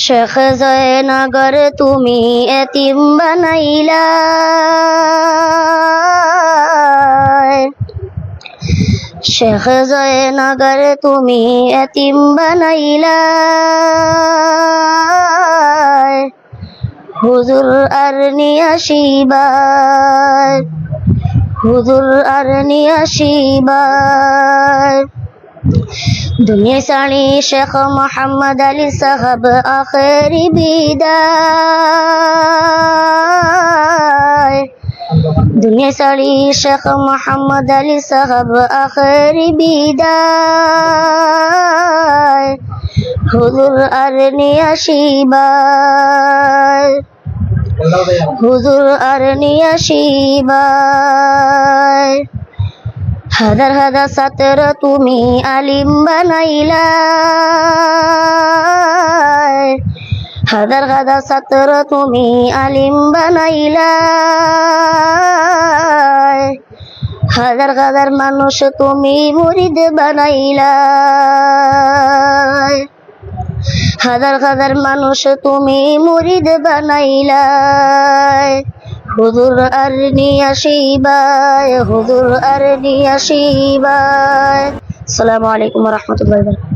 শেখ জয়নগর তুমি এতিম বানাইলা, শেখ জয়নগর তুমি এতিম বানাইলা, হুজুর আর নিয়াসিবার, হুজুর আর নিয়াসিবার। দুনিয়া সাড়ি শেখ মোহাম্মদ আলী সাহাব আখেরি বিদায়, দুনিয়া সাড়ি শেখ মোহাম্মদ আলী সাহাব আখেরি বিদায়, হুজুর আর নিয়াসিবার, হুজুর আর নিয়াসিবার। হাজার হাজার ছাত্র তুমি আলিম বানাইলা, হাজার হাজার ছাত্র তুমি আলিম বানাইলা, হাজার হাজার মানুষ তুমি মুরিদ বানাইলা, হাজার হাজার মানুষ তুমি মুরিদ বানাইলা, হুজুর আর নিয়াসিবায়, হুজুর আর নিয়াসিবায়। আসসালামু আলাইকুম ওয়া রাহমাতুল্লাহি ওয়া বারাকাতুহু।